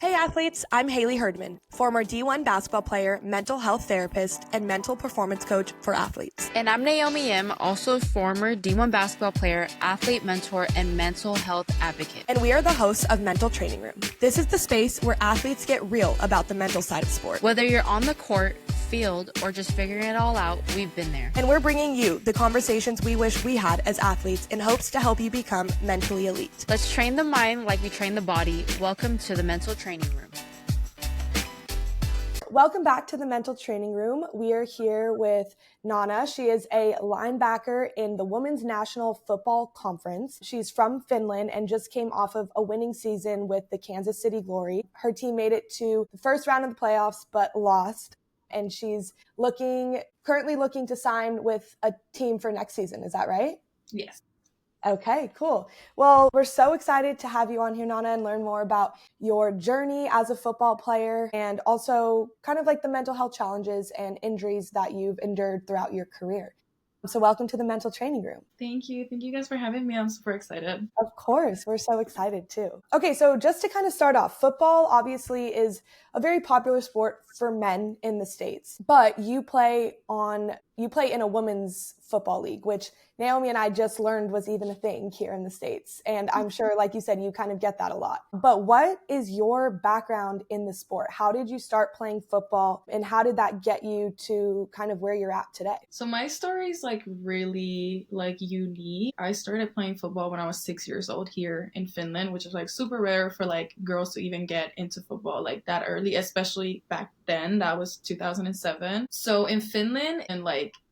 Hey athletes, I'm Haley Herdman, former D1 basketball player, mental health therapist, and mental performance coach for athletes. And I'm Naomi Yim, also former D1 basketball player, athlete mentor, and mental health advocate. And we are the hosts of Mental Training Room. This is the space where athletes get real about the mental side of sport. Whether you're on the court, field, or just figuring it all out, we've been there. And we're bringing you the conversations we wish we had as athletes in hopes to help you become mentally elite. Let's train the mind like we train the body. Welcome to the Mental Training Room. Welcome back to the Mental Training Room. We are here with Nana. She is a linebacker in the Women's National Football Conference. She's from Finland and just came off of a winning season with the Kansas City Glory. Her team made it to the first round of the playoffs, but lost. And she's currently looking to sign with a team for next season. Is that right? Yes. Okay, cool. Well, we're so excited to have you on here, Nana, and learn more about your journey as a football player and also kind of like the mental health challenges and injuries that you've endured throughout your career. So welcome to the Mental Training Room. Thank you. Thank you guys for having me. I'm super excited. Of course. We're so excited too. Okay, so just to kind of start off, football obviously is a very popular sport for men in the States, but you play in a women's football league, which Naomi and I just learned was even a thing here in the States. And I'm sure, like you said, you kind of get that a lot. But what is your background in the sport? How did you start playing football and how did that get you to kind of where you're at today? So my story is really unique. I started playing football when I was 6 years old here in Finland, which is super rare for girls to even get into football that early, especially back then. That was 2007. So in Finland, and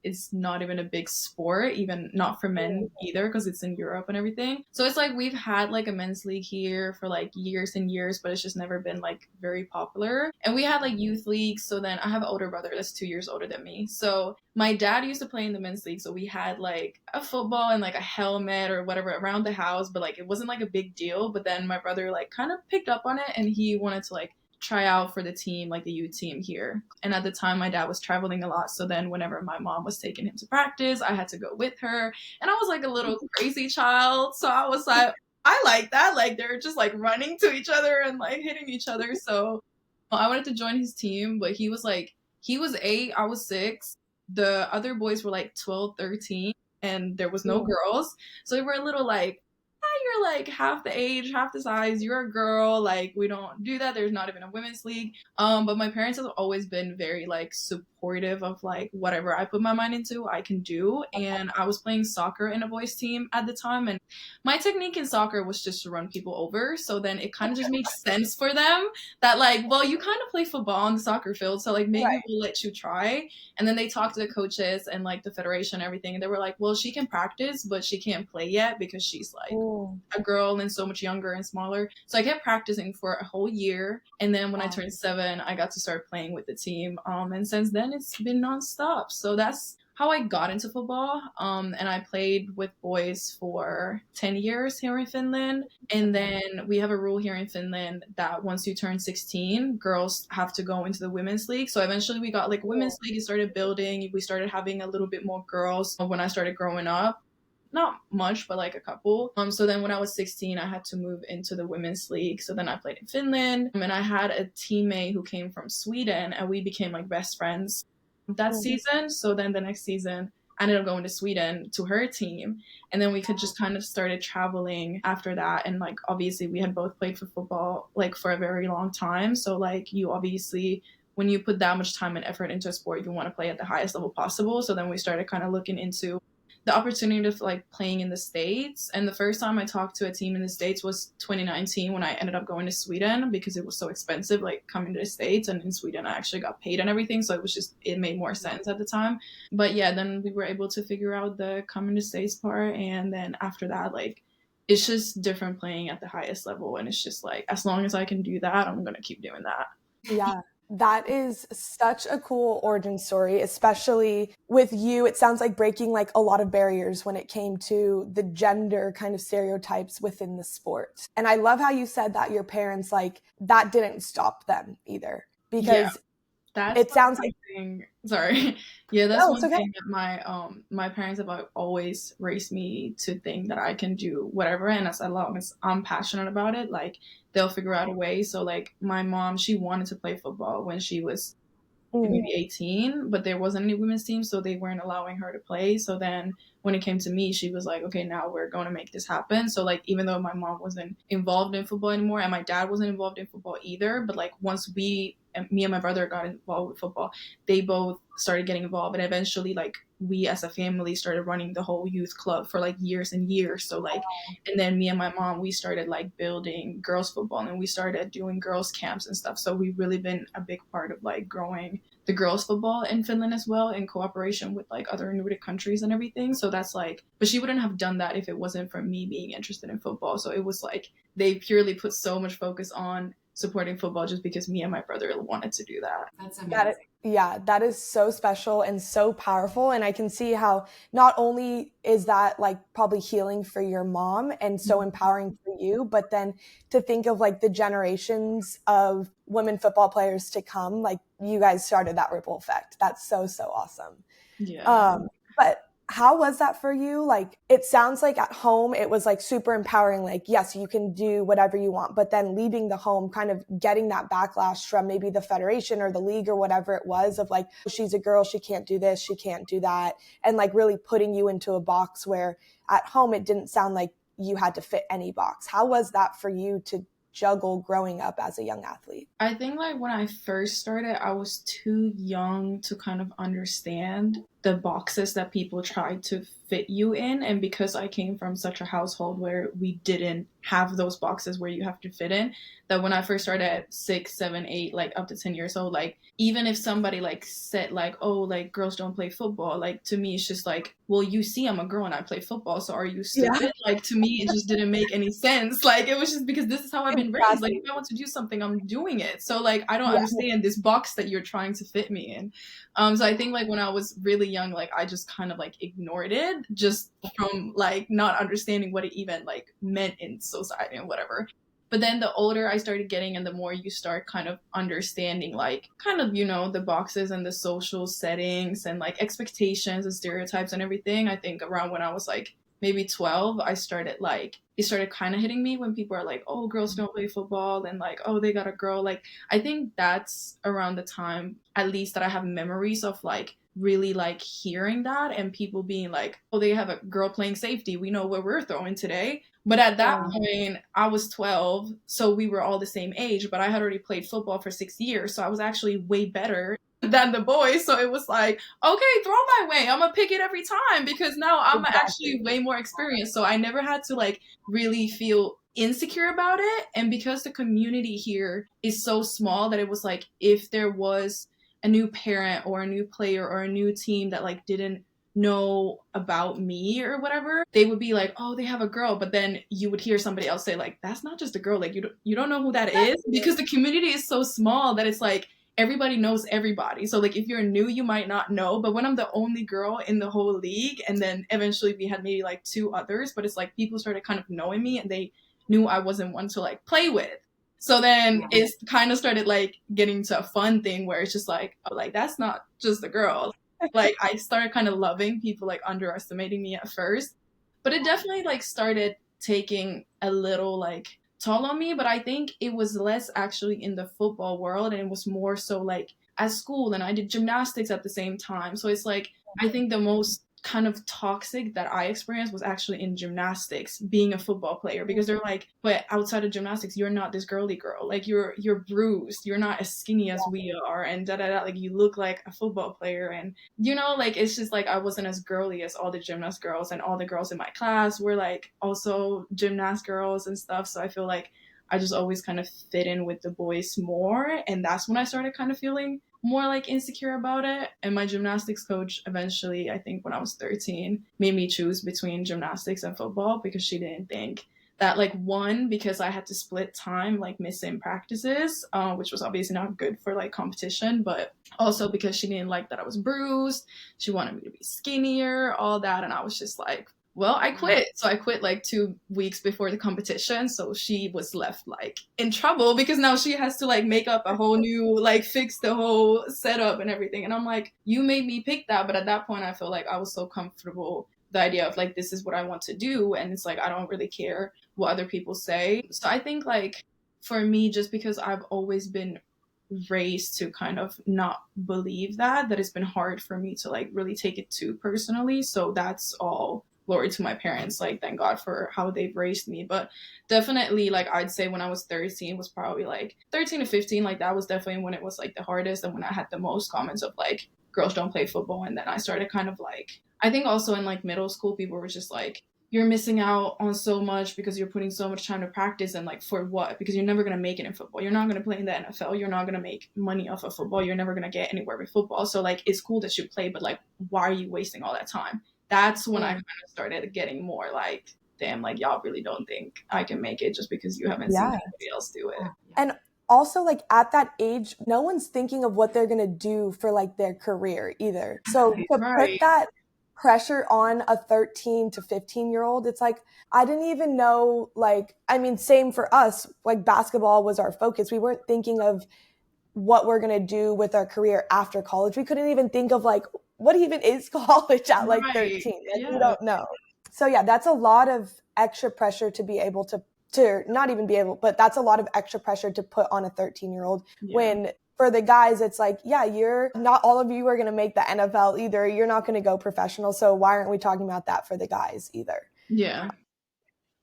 it's not even a big sport, even not for men either, because it's in Europe and everything. So it's we've had a men's league here for years and years, but it's just never been very popular. And we had youth leagues. So then I have an older brother that's 2 years older than me. So my dad used to play in the men's league. So we had a football and a helmet or whatever around the house, but it wasn't a big deal. But then my brother kind of picked up on it and he wanted to try out for the team, the youth team here. And at the time, my dad was traveling a lot. So then whenever my mom was taking him to practice, I had to go with her. And I was a little crazy child. So I was I like that. They're just running to each other and hitting each other. So I wanted to join his team, but he was 8, I was 6. The other boys were 12, 13, and there was no girls. So we were a little you're half the age, half the size, you're a girl, we don't do that, there's not even a women's league. But my parents have always been very supportive of whatever I put my mind into, I can do. And I was playing soccer in a boys team at the time, and my technique in soccer was just to run people over. So then it kind of just makes sense for them that well, you kind of play football on the soccer field, so maybe we'll let you try. And then they talked to the coaches and the federation and everything, and they were well, she can practice, but she can't play yet because she's a girl and so much younger and smaller. So I kept practicing for a whole year, and then when I turned 7, I got to start playing with the team, and since then it's been nonstop. So that's how I got into football, and I played with boys for 10 years here in Finland. And then we have a rule here in Finland that once you turn 16, girls have to go into the women's league. So eventually we got women's league, it started building, we started having a little bit more girls when I started growing up. Not much, but a couple. So then when I was 16, I had to move into the women's league. So then I played in Finland, and I had a teammate who came from Sweden, and we became best friends that season. So then the next season, I ended up going to Sweden to her team, and then we could just kind of started traveling after that. And obviously we had both played for football for a very long time. So you obviously, when you put that much time and effort into a sport, you want to play at the highest level possible. So then we started kind of looking into the opportunity of playing in the States. And the first time I talked to a team in the States was 2019 when I ended up going to Sweden, because it was so expensive coming to the States, and in Sweden I actually got paid and everything, so it made more sense at the time. But yeah, then we were able to figure out the coming to States part, and then after that it's just different playing at the highest level, and it's just as long as I can do that, I'm gonna keep doing that. Yeah. That is such a cool origin story, especially with you. It sounds like breaking a lot of barriers when it came to the gender kind of stereotypes within the sport. And I love how you said that your parents, that didn't stop them either, because That's It sounds one like, thing. Sorry. Yeah, that's no, it's one okay. thing that my parents have always raised me to think that I can do whatever, and as long as I'm passionate about it, like they'll figure out a way. So like my mom, she wanted to play football when she was Mm. maybe 18, but there wasn't any women's team, so they weren't allowing her to play. So then when it came to me, she was like, okay, now we're going to make this happen. So like, even though my mom wasn't involved in football anymore and my dad wasn't involved in football either, but like once me and my brother got involved with football, they both started getting involved, and eventually like we as a family started running the whole youth club for like years and years. So like, and then me and my mom, we started like building girls football, and we started doing girls camps and stuff. So we've really been a big part of like growing the girls football in Finland as well, in cooperation with like other Nordic countries and everything. So that's like, but she wouldn't have done that if it wasn't for me being interested in football. So it was like they purely put so much focus on supporting football just because me and my brother wanted to do that. That's That amazing. yeah, that is so special and so powerful. And I can see how not only is that like probably healing for your mom and so empowering for you, but then to think of like the generations of women football players to come, like you guys started that ripple effect. That's so, so awesome. Yeah. But how was that for you? Like, it sounds like at home, it was like super empowering. Like, yes, you can do whatever you want, but then leaving the home, kind of getting that backlash from maybe the federation or the league or whatever it was of like, she's a girl, she can't do this, she can't do that. And like really putting you into a box where at home, it didn't sound like you had to fit any box. How was that for you to juggle growing up as a young athlete? I think like when I first started, I was too young to kind of understand the boxes that people tried to fit you in. And because I came from such a household where we didn't have those boxes where you have to fit in, that when I first started at 6, 7, 8, like up to 10 years old, like even if somebody like said like, oh, like girls don't play football, like to me, it's just like, well, you see, I'm a girl and I play football. So are you Yeah, stupid? Like to me, it just didn't make any sense. Like it was just because this is how I've been raised. Like exactly. if I want to do something, I'm doing it. So like, I don't Yeah. understand this box that you're trying to fit me in. So I think like when I was really young, like I just kind of like ignored it just from like not understanding what it even like meant in society and whatever. But then the older I started getting and the more you start kind of understanding like kind of, the boxes and the social settings and like expectations and stereotypes and everything, I think around when I was like maybe 12, I started like it started kind of hitting me when people are like, oh, girls don't play football and like, oh, they got a girl. Like I think that's around the time at least that I have memories of like really like hearing that and people being like, oh, they have a girl playing safety, we know what we're throwing today. But at that point I was 12, so we were all the same age, but I had already played football for 6 years, so I was actually way better than the boys. So it was like, okay, throw my way, I'm gonna pick it every time because now I'm Exactly. actually way more experienced. So I never had to like really feel insecure about it. And because the community here is so small that it was like if there was a new parent or a new player or a new team that like didn't know about me or whatever, they would be like, oh, they have a girl. But then you would hear somebody else say like, that's not just a girl, like you don't know who that is, because the community is so small that it's like everybody knows everybody. So like if you're new, you might not know. But when I'm the only girl in the whole league, and then eventually we had maybe like two others, but it's like people started kind of knowing me and they knew I wasn't one to like play with. So then it kind of started like getting to a fun thing where it's just like, oh, like that's not just a girl. Like I started kind of loving people like underestimating me at first, but it definitely like started taking a little like toll on me. But I think it was less actually in the football world, and it was more so like at school, and I did gymnastics at the same time. So it's like I think the most kind of toxic that I experienced was actually in gymnastics, being a football player, because they're like, but outside of gymnastics, you're not this girly girl. Like you're bruised. You're not as skinny as we are, and da da da. Like you look like a football player, and like it's just like I wasn't as girly as all the gymnast girls, and all the girls in my class were like also gymnast girls and stuff. So I feel like I just always kind of fit in with the boys more, and that's when I started kind of feeling more like insecure about it. And my gymnastics coach eventually, I think when I was 13, made me choose between gymnastics and football because she didn't think that like one, because I had to split time like missing practices, which was obviously not good for like competition, but also because she didn't like that I was bruised. She wanted me to be skinnier, all that. And I was just like, Well, I quit. So I quit like 2 weeks before the competition. So she was left like in trouble because now she has to like make up a whole new, like fix the whole setup and everything. And I'm like, you made me pick that. But at that point, I felt like I was so comfortable. The idea of like, this is what I want to do. And it's like, I don't really care what other people say. So I think like for me, just because I've always been raised to kind of not believe that it's been hard for me to like really take it too personally. So that's all glory to my parents. Like, thank God for how they've raised me. But definitely, like, I'd say when I was 13 was probably like 13 to 15. Like, that was definitely when it was like the hardest and when I had the most comments of like, girls don't play football. And then I started kind of like, I think also in like middle school, people were just like, you're missing out on so much because you're putting so much time to practice and like for what? Because you're never going to make it in football. You're not going to play in the NFL. You're not going to make money off of football. You're never going to get anywhere with football. So like it's cool that you play, but like why are you wasting all that time? That's when I kind of started getting more like, damn, like y'all really don't think I can make it just because you haven't seen anybody else do it. And also, like at that age, no one's thinking of what they're going to do for like their career either. So to put that pressure on a 13 to 15-year-old, it's like, I didn't even know, like, I mean, same for us, like basketball was our focus. We weren't thinking of what we're going to do with our career after college. We couldn't even think of like, what even is college at like 13? Like, we don't know. So yeah, that's a lot of extra pressure to be able to not even be able, but that's a lot of extra pressure to put on a 13-year-old when for the guys, it's like, yeah, you're not all of you are going to make the NFL either. You're not going to go professional. So why aren't we talking about that for the guys either? Yeah.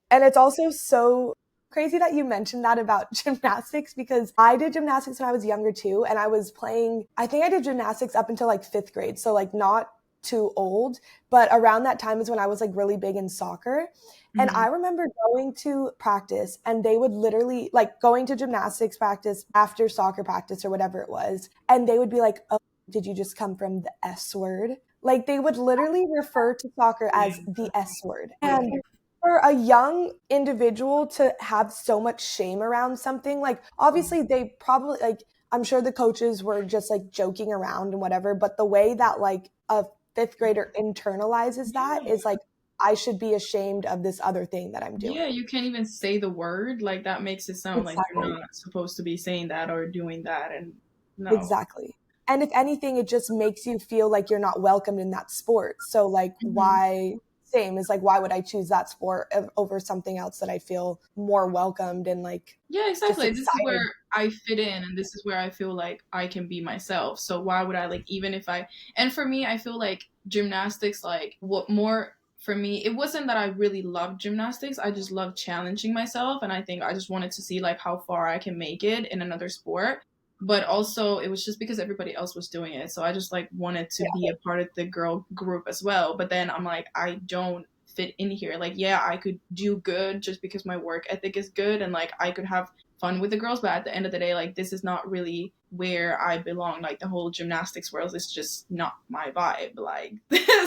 And it's also so crazy that you mentioned that about gymnastics because I did gymnastics when I was younger too. And I was playing, I think I did gymnastics up until like 5th grade. So like not too old, but around that time is when I was like really big in soccer. And I remember going to practice and they would literally like going to gymnastics practice after soccer practice or whatever it was. And they would be like, oh, did you just come from the S word? Like they would literally refer to soccer as the S word. And for a young individual to have so much shame around something, like obviously they probably like, I'm sure the coaches were just like joking around and whatever, but the way that like a 5th grader internalizes that is like, I should be ashamed of this other thing that I'm doing. Yeah, you can't even say the word. Like that makes it sound like you're not supposed to be saying that or doing that. And no. Exactly. And if anything, it just makes you feel like you're not welcomed in that sport. So like why same is like, why would I choose that sport over something else that I feel more welcomed and like, yeah, exactly. This is where I fit in and this is where I feel like I can be myself. So why would I like, even if and for me, I feel like gymnastics, like what more for me, it wasn't that I really loved gymnastics. I just loved challenging myself. And I think I just wanted to see like how far I can make it in another sport. But also it was just because everybody else was doing it. So I just like wanted to be a part of the girl group as well. But then I'm like, I don't fit in here. Like, yeah, I could do good just because my work ethic is good and like I could have fun with the girls, but at the end of the day, like this is not really where I belong. Like the whole gymnastics world is just not my vibe. Like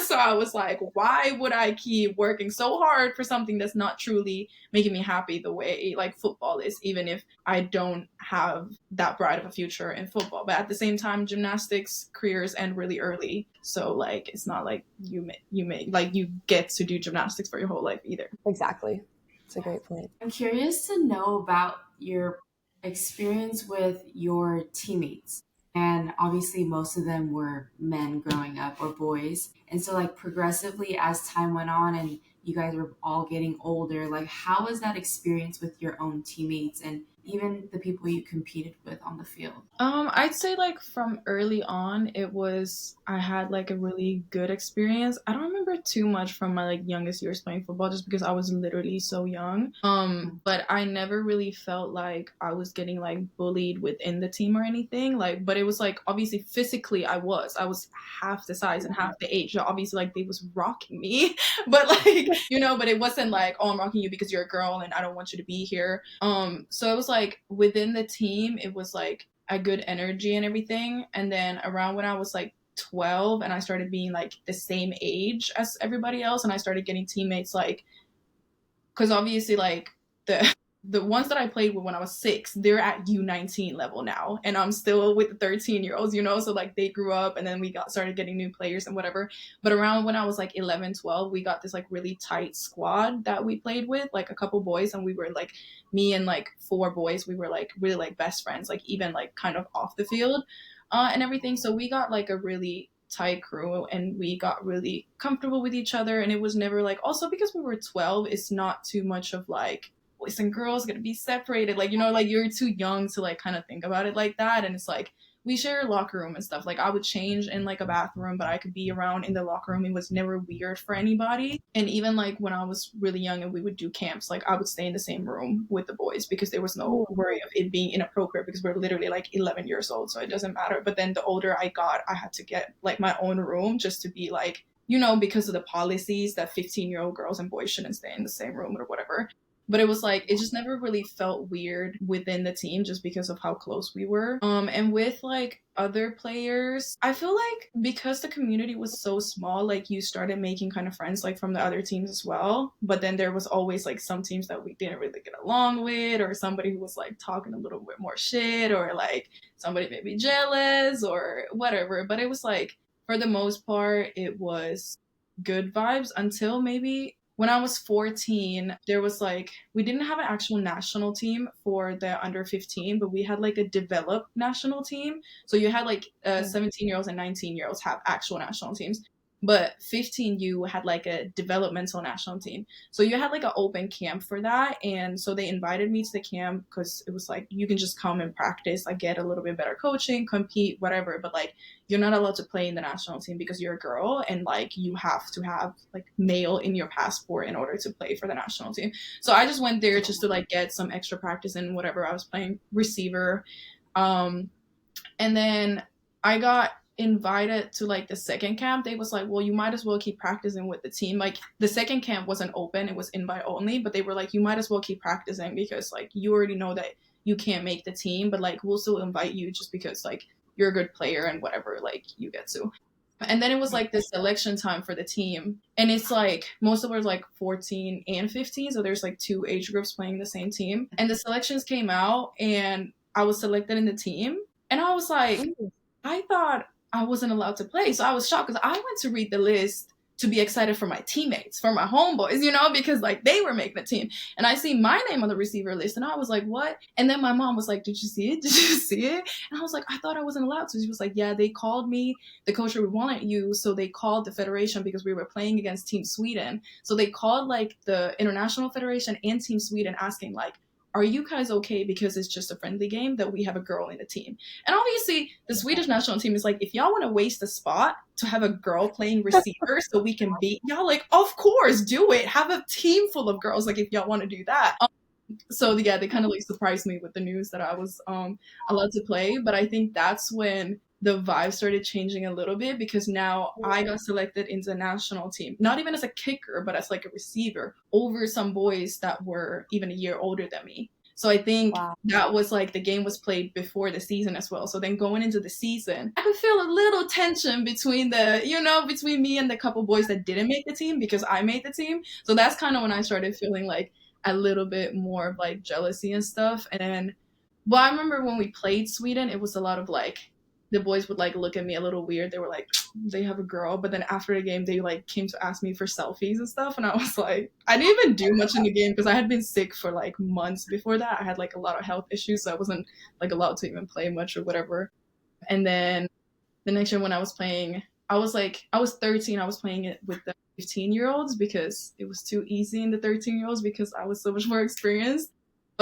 so I was like, why would I keep working so hard for something that's not truly making me happy the way like football is, even if I don't have that bright of a future in football. But at the same time, gymnastics careers end really early. So like it's not like you get to do gymnastics for your whole life either. Exactly. It's a great point. I'm curious to know about your experience with your teammates. And obviously, most of them were men growing up or boys. And so, like, progressively as time went on and you guys were all getting older, like, how was that experience with your own teammates and even the people you competed with on the field? I'd say like from early on, I had like a really good experience. I don't remember too much from my like youngest years playing football just because I was literally so young. But I never really felt like I was getting like bullied within the team or anything. Like, but it was like obviously physically I was half the size and half the age. So obviously like they was rocking me, but like, but it wasn't like, oh, I'm rocking you because you're a girl and I don't want you to be here. So it was like within the team, it was like a good energy and everything. And then around when I was like 12 and I started being like the same age as everybody else and I started getting teammates like, because obviously like the the ones that I played with when I was 6, they're at U19 level now, and I'm still with the 13-year-olds, you know. So like they grew up, and then we got started getting new players and whatever. But around when I was like 11, 12, we got this like really tight squad that we played with, like a couple boys, and we were like, me and like 4 boys, we were like really like best friends, like even like kind of off the field and everything. So we got like a really tight crew, and we got really comfortable with each other. And it was never like, also because we were 12, it's not too much of like boys and girls gonna be separated, like, you know, like you're too young to like kind of think about it like that. And it's like we share a locker room and stuff. Like I would change in like a bathroom, but I could be around in the locker room. It was never weird for anybody. And even like when I was really young and we would do camps, like I would stay in the same room with the boys because there was no worry of it being inappropriate, because we're literally like 11 years old, so it doesn't matter. But then the older I got, I had to get like my own room just to be like, you know, because of the policies that 15-year-old girls and boys shouldn't stay in the same room or whatever. But it was like, it just never really felt weird within the team just because of how close we were. And with like other players, I feel like because the community was so small, like you started making kind of friends like from the other teams as well. But then there was always like some teams that we didn't really get along with, or somebody who was like talking a little bit more shit, or like somebody maybe jealous or whatever. But it was like, for the most part, it was good vibes until maybe when I was 14, there was like, we didn't have an actual national team for the under 15, but we had like a developed national team. So you had like 17-year-olds and 19-year-olds have actual national teams. But 15U had like a developmental national team. So you had like an open camp for that. And so they invited me to the camp because it was like, you can just come and practice, like get a little bit better coaching, compete, whatever. But like, you're not allowed to play in the national team because you're a girl, and like you have to have like male in your passport in order to play for the national team. So I just went there just to like get some extra practice in whatever I was playing, receiver. And then I got invited to like the second camp. They was like, well, you might as well keep practicing with the team. Like the second camp wasn't open, it was invite only, but they were like, you might as well keep practicing because like you already know that you can't make the team, but like we'll still invite you just because like you're a good player and whatever, like you get to. And then it was like the selection time for the team, and it's like most of us like 14 and 15, so there's like 2 age groups playing the same team. And the selections came out and I was selected in the team, and I was like, I thought I wasn't allowed to play. So I was shocked because I went to read the list to be excited for my teammates, for my homeboys, you know, because like they were making the team. And I see my name on the receiver list and I was like, what? And then my mom was like, did you see it? Did you see it? And I was like, I thought I wasn't allowed to. She was like, yeah, they called me. The coach wanted you. So they called the federation because we were playing against Team Sweden. So they called like the International Federation and Team Sweden asking like, are you guys okay because it's just a friendly game that we have a girl in the team? And obviously the Swedish national team is like, if y'all want to waste a spot to have a girl playing receiver so we can beat y'all, like, of course, do it. Have a team full of girls, like if y'all want to do that. So yeah, they kind of like surprised me with the news that I was allowed to play. But I think that's when the vibe started changing a little bit, because now I got selected into the national team, not even as a kicker, but as like a receiver over some boys that were even a year older than me. So I think that was like, the game was played before the season as well. So then going into the season, I could feel a little tension between between me and the couple boys that didn't make the team because I made the team. So that's kind of when I started feeling like a little bit more of like jealousy and stuff. And then, well, I remember when we played Sweden, it was a lot of like, the boys would like look at me a little weird. They were like, they have a girl. But then after the game, they like came to ask me for selfies and stuff. And I was like, I didn't even do much in the game because I had been sick for like months before that. I had like a lot of health issues, so I wasn't like allowed to even play much or whatever. And then the next year when I was playing, I was 13. I was playing it with the 15-year-olds because it was too easy in the 13-year-olds because I was so much more experienced.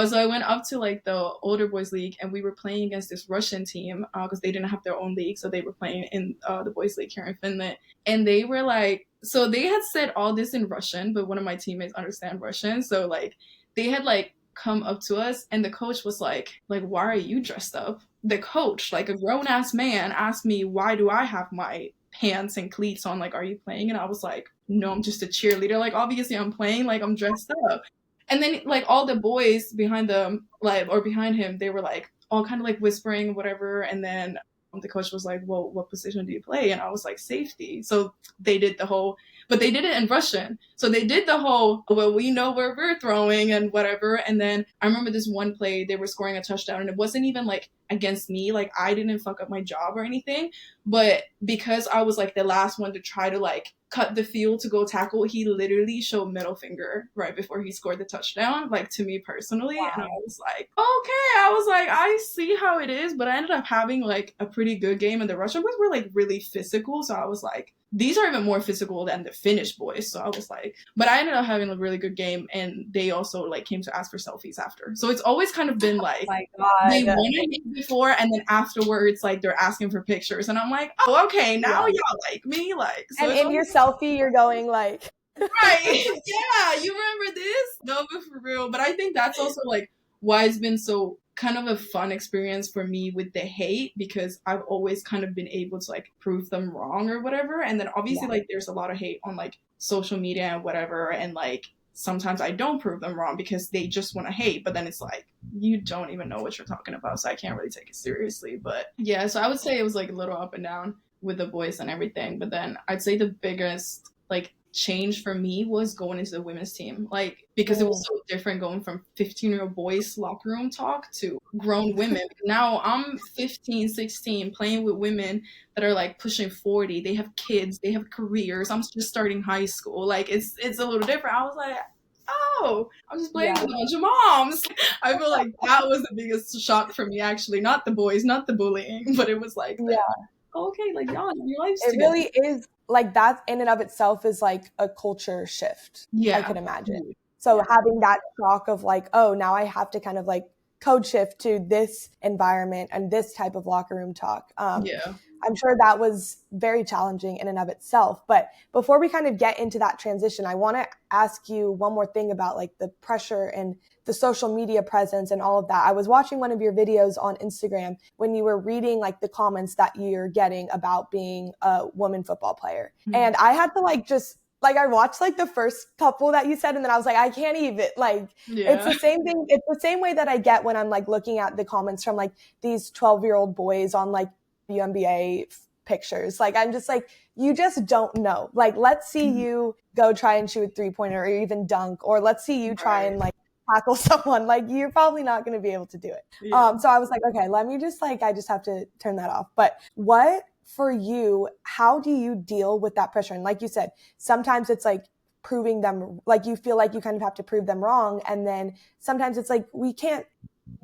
So I went up to like the older boys league, and we were playing against this Russian team because they didn't have their own league. So they were playing in the boys league here in Finland. And they were like, so they had said all this in Russian, but one of my teammates understand Russian. So like they had like come up to us, and the coach was like, why are you dressed up? The coach, like a grown ass man, asked me, why do I have my pants and cleats on? Like, are you playing? And I was like, no, I'm just a cheerleader. Like, obviously I'm playing, like I'm dressed up. And then like all the boys behind them, like, or behind him, they were like all kind of like whispering whatever. And then the coach was like, well, what position do you play? And I was like, safety. So they did the whole, but they did it in Russian. So they did the whole, well, we know where we're throwing and whatever. And then I remember this one play, they were scoring a touchdown, and it wasn't even like against me. Like, I didn't fuck up my job or anything. But because I was like the last one to try to like cut the field to go tackle, he literally showed middle finger right before he scored the touchdown, like to me personally. Wow. And I was like, okay, I was like, I see how it is. But I ended up having like a pretty good game, and the Russian boys were like really physical. So I was like, these are even more physical than the Finnish boys. So I was like, but I ended up having a really good game, and they also like came to ask for selfies after. So it's always kind of been like, Oh my God. they wanted me before, and then afterwards, like they're asking for pictures, and I'm like, oh, okay, now y'all like me, like. So And in your selfie, you're going like, right, yeah, you remember this? No, but for real. But I think that's also like why it's been so kind of a fun experience for me with the hate, because I've always kind of been able to like prove them wrong or whatever. And then obviously like there's a lot of hate on like social media and whatever, and like sometimes I don't prove them wrong because they just want to hate, but then it's like you don't even know what you're talking about, so I can't really take it seriously. But yeah, so I would say it was like a little up and down with the boys and everything, but then I'd say the biggest like change for me was going into the women's team, like because it was so different going from 15-year-old boys locker room talk to grown women. Now I'm 15, 16 playing with women that are like pushing 40. They have kids, they have careers. I'm just starting high school. Like it's a little different. I was like, oh, I'm just playing with a bunch of moms. I feel like that was the biggest shock for me, actually. Not the boys, not the bullying, but it was like okay, like y'all, your life's it together. really is like that in and of itself is like a culture shift. Yeah, I can imagine. So having that shock of like, oh, now I have to kind of like code shift to this environment and this type of locker room talk. I'm sure that was very challenging in and of itself. But before we kind of get into that transition, I want to ask you one more thing about like the pressure and the social media presence and all of that. I was watching one of your videos on Instagram when you were reading like the comments that you're getting about being a woman football player. And I had to like just like I watched like the first couple that you said, and then I was like, I can't even like it's the same thing. It's the same way that I get when I'm like looking at the comments from like these 12-year-old boys on like WNBA pictures. Like I'm just like, you just don't know. Like let's see you go try and shoot a 3-pointer or even dunk, or let's see you try and like tackle someone. Like you're probably not going to be able to do it. So I was like, okay, let me just like I just have to turn that off. But what for you, how do you deal with that pressure? And like you said, sometimes it's like proving them, like you feel like you kind of have to prove them wrong, and then sometimes it's like we can't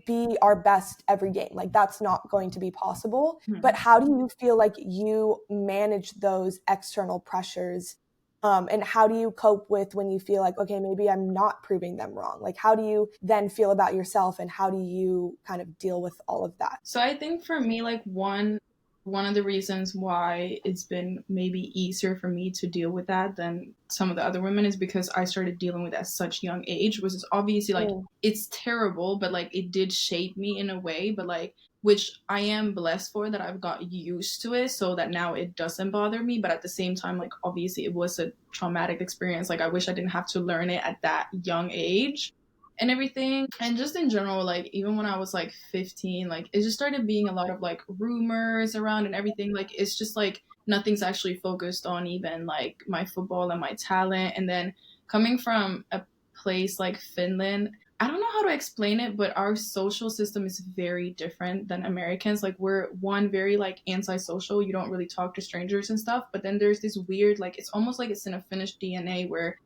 be our best every game. Like that's not going to be possible. But how do you feel like you manage those external pressures? And how do you cope with when you feel like, okay, maybe I'm not proving them wrong? Like how do you then feel about yourself, and how do you kind of deal with all of that? So I think for me, like one of the reasons why it's been maybe easier for me to deal with that than some of the other women is because I started dealing with it at such young age, which is obviously like it's terrible, but like it did shape me in a way, but like which I am blessed for, that I've got used to it so that now it doesn't bother me. But at the same time, like obviously it was a traumatic experience. Like I wish I didn't have to learn it at that young age and everything. And just in general, like even when I was like 15, like it just started being a lot of like rumors around and everything. Like it's just like nothing's actually focused on even like my football and my talent. And then coming from a place like Finland, I don't know how to explain it, but our social system is very different than Americans. Like we're one very like antisocial. You don't really talk to strangers and stuff. But then there's this weird, like it's almost like it's in a Finnish DNA where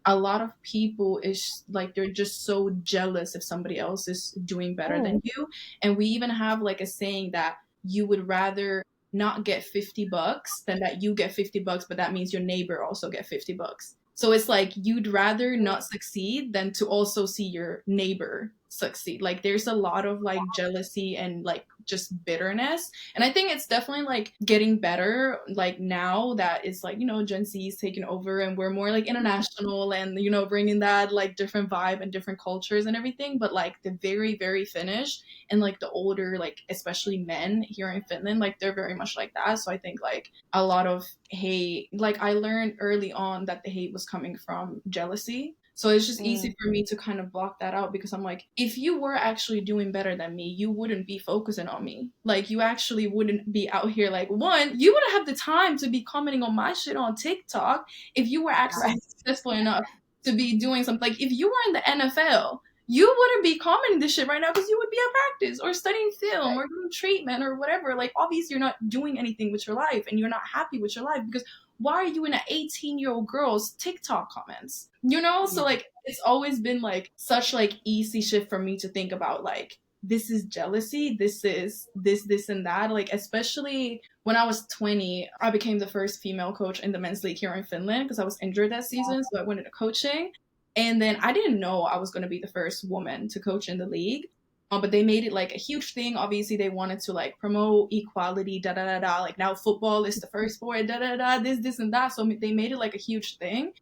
a lot of people is like they're just so jealous if somebody else is doing better than you. And we even have like a saying that you would rather not get $50 than that you get $50, but that means your neighbor also get $50. So it's like you'd rather not succeed than to also see your neighbor succeed. Like there's a lot of like jealousy and like just bitterness. And I think it's definitely like getting better like now that it's like, you know, Gen Z is taking over and we're more like international and, you know, bringing that like different vibe and different cultures and everything. But like the very, very Finnish and like the older, like especially men here in Finland, like they're very much like that. So I think like a lot of hate, like I learned early on that the hate was coming from jealousy. So it's just easy for me to kind of block that out because I'm like, if you were actually doing better than me, you wouldn't be focusing on me. Like, you actually wouldn't be out here, like, one, you wouldn't have the time to be commenting on my shit on TikTok if you were actually successful enough to be doing something. Like, if you were in the NFL, you wouldn't be commenting this shit right now because you would be at practice or studying film or doing treatment or whatever. Like, obviously, you're not doing anything with your life and you're not happy with your life because why are you in an 18-year-old girl's TikTok comments? You know? So, like, it's always been, like, such, like, easy shit for me to think about, like, this is jealousy, this is this, and that. Like, especially when I was 20, I became the first female coach in the men's league here in Finland because I was injured that season, so I went into coaching. And then I didn't know I was going to be the first woman to coach in the league. But they made it like a huge thing. Obviously, they wanted to like promote equality, da da da da. Like, now football is the first sport, da da da, this, and that. So they made it like a huge thing.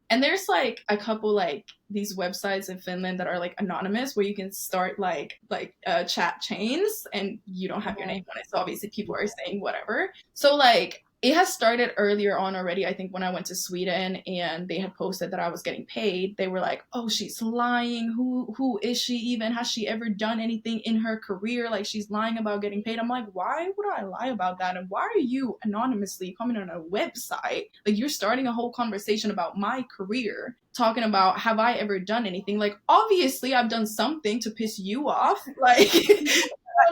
And there's like a couple like these websites in Finland that are like anonymous where you can start like chat chains and you don't have your name on it. So obviously people are saying whatever. So like it has started earlier on already. I think when I went to Sweden and they had posted that I was getting paid, they were like, oh, she's lying. Who is she even? Has she ever done anything in her career? Like, she's lying about getting paid. I'm like, why would I lie about that? And why are you anonymously coming on a website? Like, you're starting a whole conversation about my career, talking about, have I ever done anything? Like, obviously I've done something to piss you off. Like,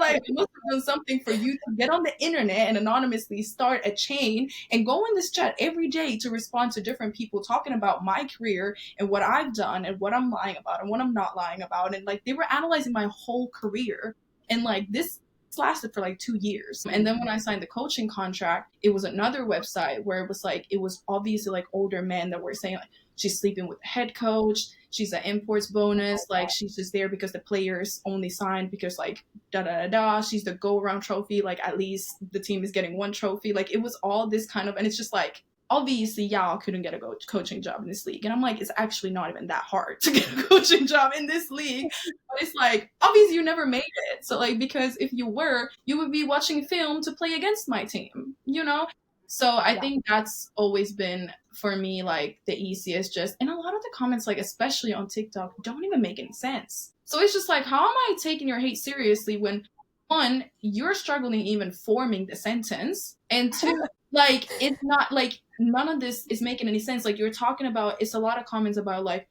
like, I must have done something for you to get on the internet and anonymously start a chain and go in this chat every day to respond to different people talking about my career and what I've done and what I'm lying about and what I'm not lying about. And like, they were analyzing my whole career. And like, this lasted for like 2 years. And then when I signed the coaching contract, it was another website where it was like, it was obviously like older men that were saying like, she's sleeping with the head coach, she's an imports bonus, like she's just there because the players only signed because like da da da da, she's the go around trophy, like at least the team is getting one trophy. Like, it was all this kind of, and it's just like, obviously y'all couldn't get a coaching job in this league. And I'm like, it's actually not even that hard to get a coaching job in this league. But it's like, obviously you never made it. So like, because if you were, you would be watching film to play against my team, you know? So I think that's always been for me like the easiest. Just, and a lot of the comments, like especially on TikTok, don't even make any sense. So it's just like, how am I taking your hate seriously when, one, you're struggling even forming the sentence, and two, like, it's not like, none of this is making any sense. Like, you're talking about, it's a lot of comments about like,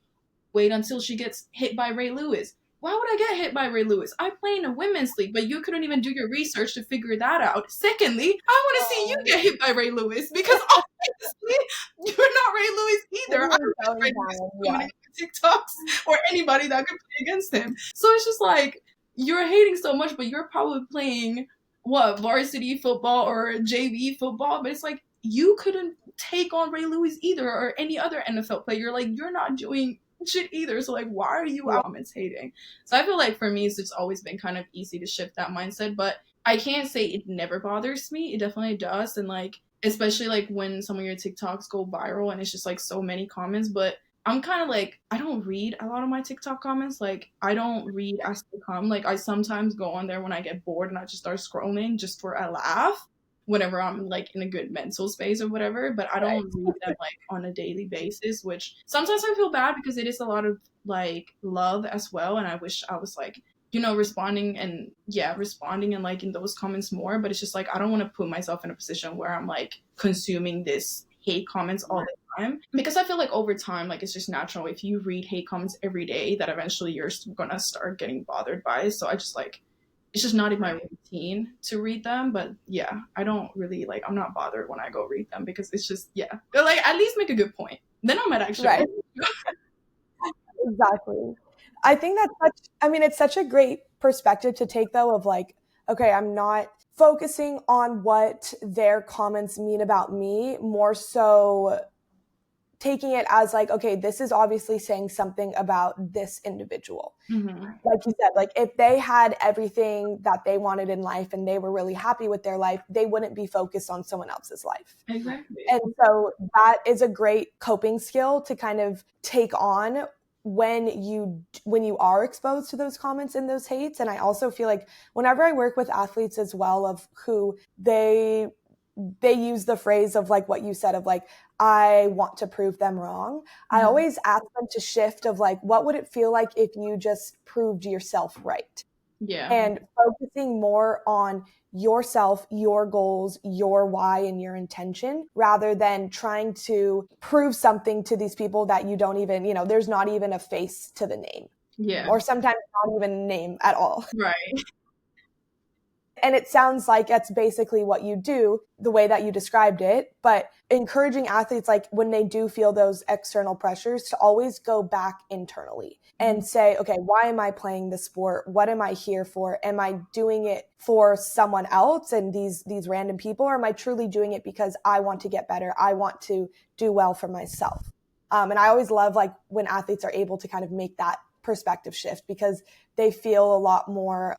wait until she gets hit by Ray Lewis. Why would I get hit by Ray Lewis? I play in a women's league, but you couldn't even do your research to figure that out. Secondly, I want to see you get hit by Ray Lewis because obviously you're not Ray Lewis either. I don't know Ray Lewis coming in TikToks or anybody that could play against him. So it's just like, you're hating so much, but you're probably playing what, varsity football or JV football, but it's like, you couldn't take on Ray Lewis either or any other NFL player. Like, you're not doing shit either. So like, why are you comments hating? So I feel like for me, it's always been kind of easy to shift that mindset, but I can't say it never bothers me. It definitely does. And like, especially like when some of your TikToks go viral and it's just like so many comments, but I'm kind of like, I don't read a lot of my TikTok comments. Like, I don't read as they come. Like, I sometimes go on there when I get bored and I just start scrolling just for a laugh whenever I'm like in a good mental space or whatever, but I don't read them like on a daily basis, which sometimes I feel bad because it is a lot of like love as well. And I wish I was like, you know, responding and like in those comments more, but it's just like, I don't want to put myself in a position where I'm like consuming this hate comments all the time, because I feel like over time, like, it's just natural if you read hate comments every day that eventually you're gonna start getting bothered by it. So I just like, it's just not in my routine to read them. But yeah, I don't really like, I'm not bothered when I go read them because it's just, they're like, at least make a good point, then I might actually Exactly. I think that's it's such a great perspective to take though, of like, okay, I'm not focusing on what their comments mean about me, more so taking it as like, okay, this is obviously saying something about this individual. Mm-hmm. Like you said, like if they had everything that they wanted in life and they were really happy with their life, they wouldn't be focused on someone else's life. Exactly. And so that is a great coping skill to kind of take on when you are exposed to those comments and those hates. And I also feel like whenever I work with athletes as well, of who they they use the phrase of like what you said of like, I want to prove them wrong. I always ask them to shift of like, what would it feel like if you just proved yourself right? Yeah. And focusing more on yourself, your goals, your why, and your intention, rather than trying to prove something to these people that you don't even, there's not even a face to the name. Yeah. Or sometimes not even a name at all. Right. And it sounds like that's basically what you do, the way that you described it, but encouraging athletes, like when they do feel those external pressures, to always go back internally and say, okay, why am I playing this sport? What am I here for? Am I doing it for someone else and these random people? Or am I truly doing it because I want to get better? I want to do well for myself. And I always love like when athletes are able to kind of make that perspective shift, because they feel a lot more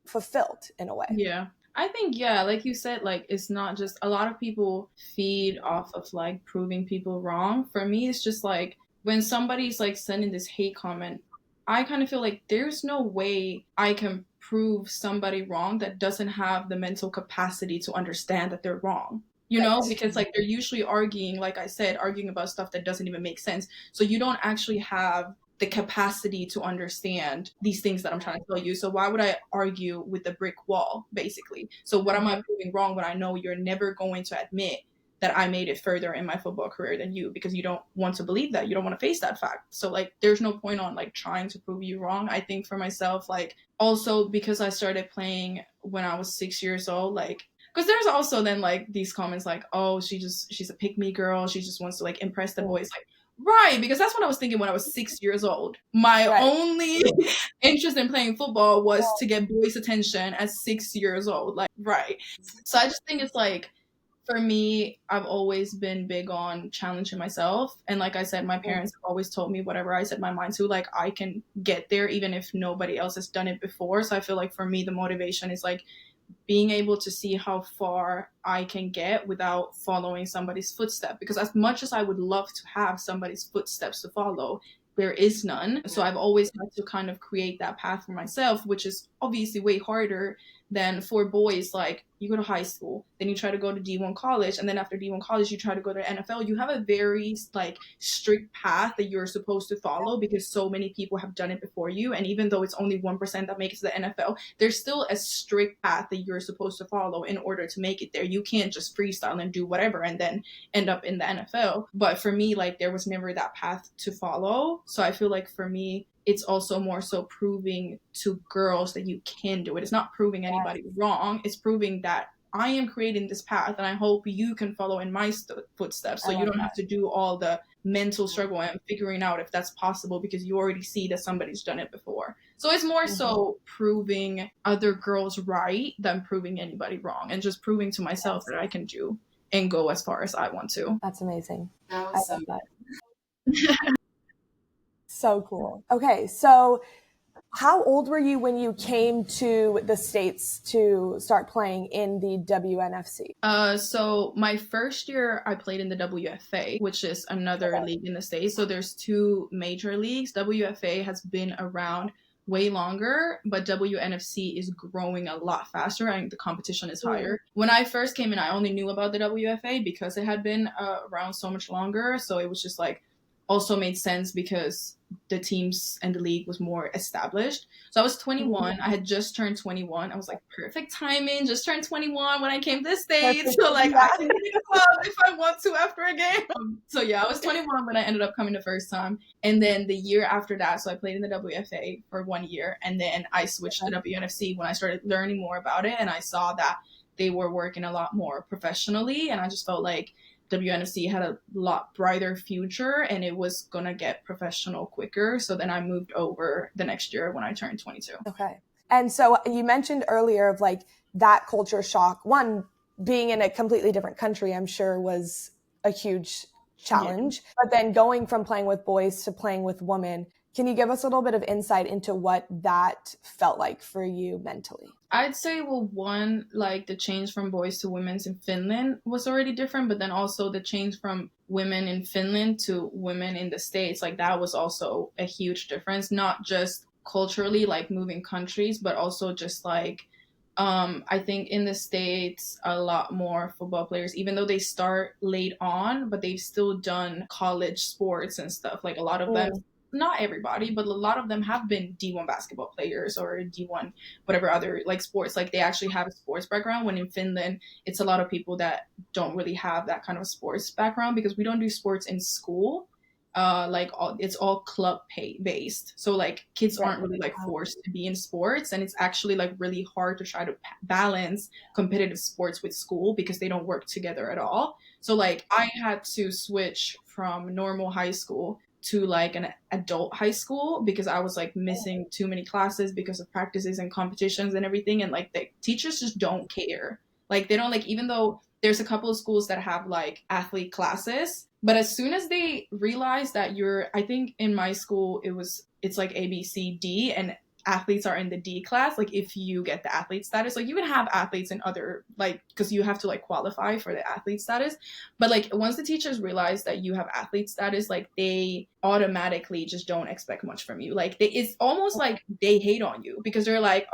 fulfilled in a way. Yeah. I think, yeah, like you said, like it's not just, a lot of people feed off of like proving people wrong. For me, it's just like when somebody's like sending this hate comment, I kind of feel like there's no way I can prove somebody wrong that doesn't have the mental capacity to understand that they're wrong. You know, because like they're usually arguing, like I said, arguing about stuff that doesn't even make sense. So you don't actually have the capacity to understand these things that I'm trying to tell you. So why would I argue with the brick wall, basically? So what am I proving wrong when I know you're never going to admit that I made it further in my football career than you, because you don't want to believe that. You don't want to face that fact. So like there's no point on like trying to prove you wrong. I think for myself, like also because I started playing when I was 6 years old, like because there's also then like these comments like, oh, she's a pick me girl. She just wants to like impress the boys. Like, right, because that's what I was thinking when I was 6 years old. My only interest in playing football was to get boys' attention at 6 years old. Like, right. So I just think it's like, for me, I've always been big on challenging myself. And like I said, my parents have always told me whatever I set my mind to, like I can get there even if nobody else has done it before. So I feel like for me, the motivation is like being able to see how far I can get without following somebody's footstep. Because as much as I would love to have somebody's footsteps to follow, there is none. So I've always had to kind of create that path for myself, which is obviously way harder than for boys. Like you go to high school, then you try to go to D1 college, and then after D1 college, you try to go to NFL. You have a very like strict path that you're supposed to follow because so many people have done it before you. And even though it's only 1% that makes it to the NFL, there's still a strict path that you're supposed to follow in order to make it there. You can't just freestyle and do whatever and then end up in the NFL. But for me, like there was never that path to follow. So I feel like for me, it's also more so proving to girls that you can do it. It's not proving anybody wrong. It's proving that I am creating this path and I hope you can follow in my footsteps. So you don't have to do all the mental struggle and figuring out if that's possible because you already see that somebody's done it before. So it's more so proving other girls right than proving anybody wrong, and just proving to myself that I can do and go as far as I want to. That's amazing. That was I love that. So cool. Okay, so how old were you when you came to the States to start playing in the WNFC? So my first year I played in the WFA, which is another league in the States. So there's two major leagues. WFA has been around way longer, but WNFC is growing a lot faster and the competition is higher. When I first came in, I only knew about the WFA because it had been around so much longer. So it was just like also made sense because the teams and the league was more established. So I was 21. I had just turned 21. I was like, perfect timing. Just turned 21 when I came to the States. So like I can be a club if I want to after a game. So yeah, I was 21 when I ended up coming the first time. And then the year after that, so I played in the WFA for 1 year. And then I switched to WNFC when I started learning more about it. And I saw that they were working a lot more professionally. And I just felt like WNFC had a lot brighter future and it was going to get professional quicker. So then I moved over the next year when I turned 22. Okay. And so you mentioned earlier of like that culture shock. One, being in a completely different country, I'm sure was a huge challenge. Yeah. But then going from playing with boys to playing with women, can you give us a little bit of insight into what that felt like for you mentally? I'd say, well, one, like the change from boys to women's in Finland was already different, but then also the change from women in Finland to women in the States, like that was also a huge difference, not just culturally, like moving countries, but also just like I think in the States, a lot more football players, even though they start late on, but they've still done college sports and stuff. Like a lot of them, Mm, not everybody, but a lot of them have been D1 basketball players or D1, whatever other like sports. Like they actually have a sports background. When in Finland, it's a lot of people that don't really have that kind of sports background because we don't do sports in school. It's all club pay based, so like kids right. aren't really like forced to be in sports, and it's actually like really hard to try to balance competitive sports with school because they don't work together at all. So like I had to switch from normal high school to like an adult high school because I was like missing too many classes because of practices and competitions and everything, and like the teachers just don't care. Like they don't, like, even though there's a couple of schools that have like athlete classes, but as soon as they realize that you're, I think in my school it's like A B C D, and athletes are in the D class. Like if you get the athlete status, like you can have athletes in other, like, because you have to like qualify for the athlete status, but like once the teachers realize that you have athlete status, like they automatically just don't expect much from you. Like it's almost like they hate on you because they're like,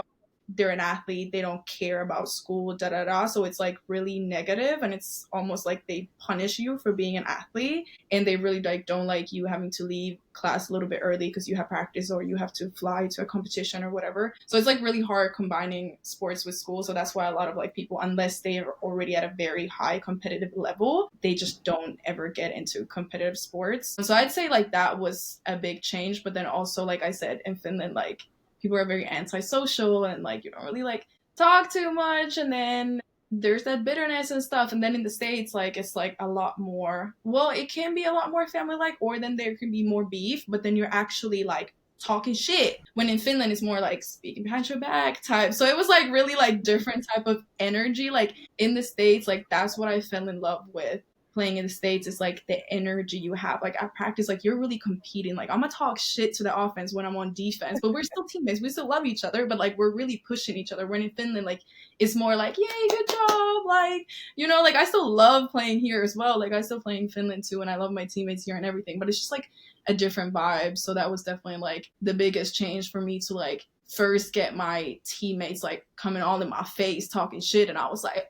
they're an athlete, they don't care about school, da da da. So it's like really negative, and it's almost like they punish you for being an athlete, and they really like don't like you having to leave class a little bit early because you have practice or you have to fly to a competition or whatever. So it's like really hard combining sports with school. So that's why a lot of like people, unless they are already at a very high competitive level, they just don't ever get into competitive sports. So I'd say like that was a big change. But then also, like I said, in Finland, like people are very antisocial and like you don't really like talk too much, and then there's that bitterness and stuff. And then in the States, like it's like a lot more, well, it can be a lot more family like, or then there can be more beef, but then you're actually like talking shit, when in Finland it's more like speaking behind your back type. So it was like really like different type of energy. Like in the States, like that's what I fell in love with playing in the States, is like the energy you have. Like at practice, like you're really competing. Like I'm gonna talk shit to the offense when I'm on defense, but we're still teammates. We still love each other, but like we're really pushing each other. When in Finland, like it's more like, yay, good job. Like, you know, like I still love playing here as well. Like I still play in Finland too, and I love my teammates here and everything, but it's just like a different vibe. So that was definitely like the biggest change for me, to like first get my teammates like coming all in my face talking shit, and I was like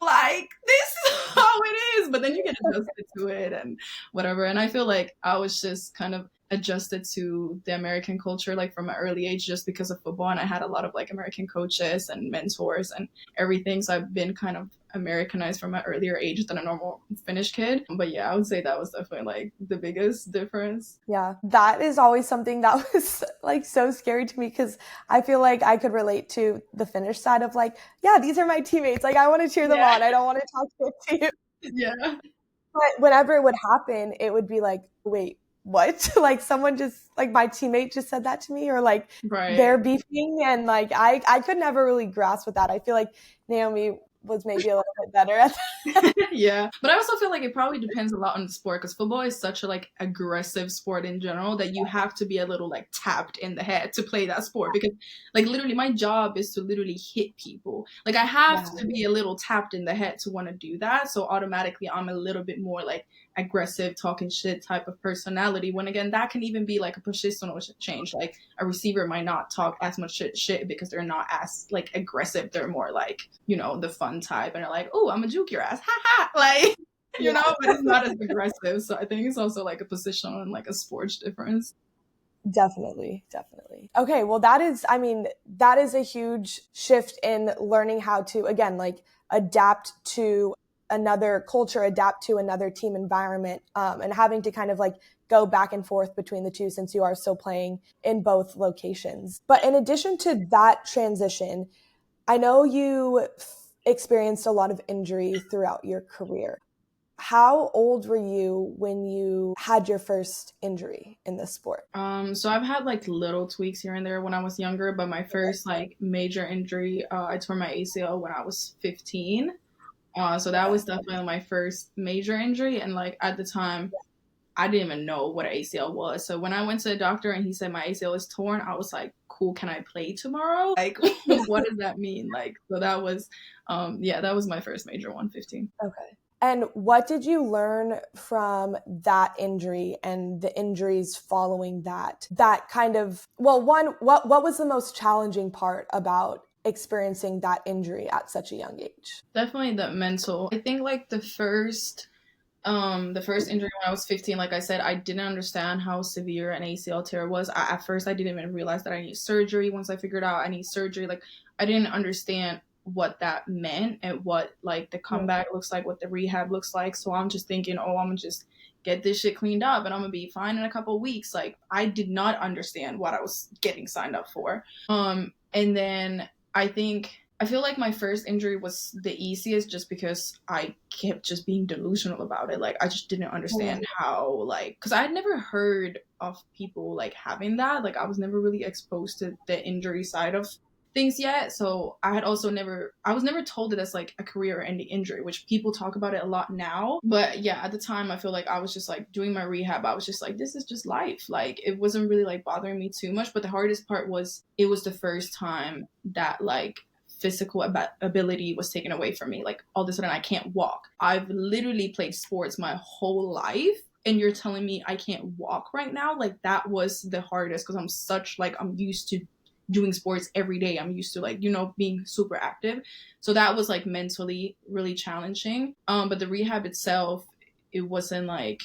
this is how it is, but then you get adjusted to it and whatever. And I feel like I was just kind of adjusted to the American culture like from an early age, just because of football, and I had a lot of like American coaches and mentors and everything, so I've been kind of Americanized from an earlier age than a normal Finnish kid. But yeah, I would say that was definitely like the biggest difference. Yeah, that is always something that was like so scary to me, because I feel like I could relate to the Finnish side of like, yeah, these are my teammates. Like I want to cheer them Yeah. on. I don't want to talk shit to you. Yeah. But whenever it would happen, it would be like, wait, what? Like someone just, like my teammate just said that to me, or like Right. they're beefing, and like I could never really grasp with that. I feel like Naomi was maybe a little bit better at that. Yeah, but I also feel like it probably depends a lot on the sport, because football is such a like aggressive sport in general that you have to be a little like tapped in the head to play that sport, because like literally my job is to literally hit people. Like I have Yeah. to be a little tapped in the head to want to do that, so automatically I'm a little bit more like aggressive, talking shit type of personality, when again that can even be like a positional change. Like a receiver might not talk as much shit because they're not as like aggressive, they're more like, you know, the fun type, and they're like, oh, I'm gonna juke your ass, ha ha, like, you know, but it's not as aggressive. So I think it's also like a positional and like a sports difference. Definitely, definitely. Okay, well that is, I mean, that is a huge shift in learning how to, again, like adapt to another culture, adapt to another team environment, and having to kind of like go back and forth between the two, since you are still playing in both locations. But in addition to that transition, I know you experienced a lot of injury throughout your career. How old were you when you had your first injury in this sport? So I've had like little tweaks here and there when I was younger, but my first like major injury, I tore my ACL when I was 15. So that was definitely my first major injury, and like at the time I didn't even know what an ACL was. So when I went to the doctor and he said my ACL is torn, I was like, cool, can I play tomorrow? Like, what does that mean? Like, so that was, yeah, that was my first major one, 15. Okay. And what did you learn from that injury and the injuries following that? That kind of, well, one, what was the most challenging part about experiencing that injury at such a young age? Definitely the mental. I think like the first injury when I was 15, like I said, I didn't understand how severe an ACL tear was. At first, I didn't even realize that I need surgery. Once I figured out I need surgery, like I didn't understand what that meant and what like the comeback looks like, what the rehab looks like. So I'm just thinking, oh, I'm gonna just get this shit cleaned up and I'm gonna be fine in a couple of weeks. Like I did not understand what I was getting signed up for. And then I feel like my first injury was the easiest just because I kept just being delusional about it. Like, I just didn't understand how, like, because I had never heard of people, like, having that. Like, I was never really exposed to the injury side of things yet. So I was never told it as, like, a career-ending injury, which people talk about it a lot now. But, yeah, at the time, I feel like I was just, like, doing my rehab. I was just like, this is just life. Like, it wasn't really, like, bothering me too much. But the hardest part was, it was the first time that, like, physical ability was taken away from me. Like all of a sudden I can't walk. I've literally played sports my whole life and you're telling me I can't walk right now. Like that was the hardest because I'm used to doing sports every day. I'm used to like, being super active. So that was like mentally really challenging. But the rehab itself, it wasn't like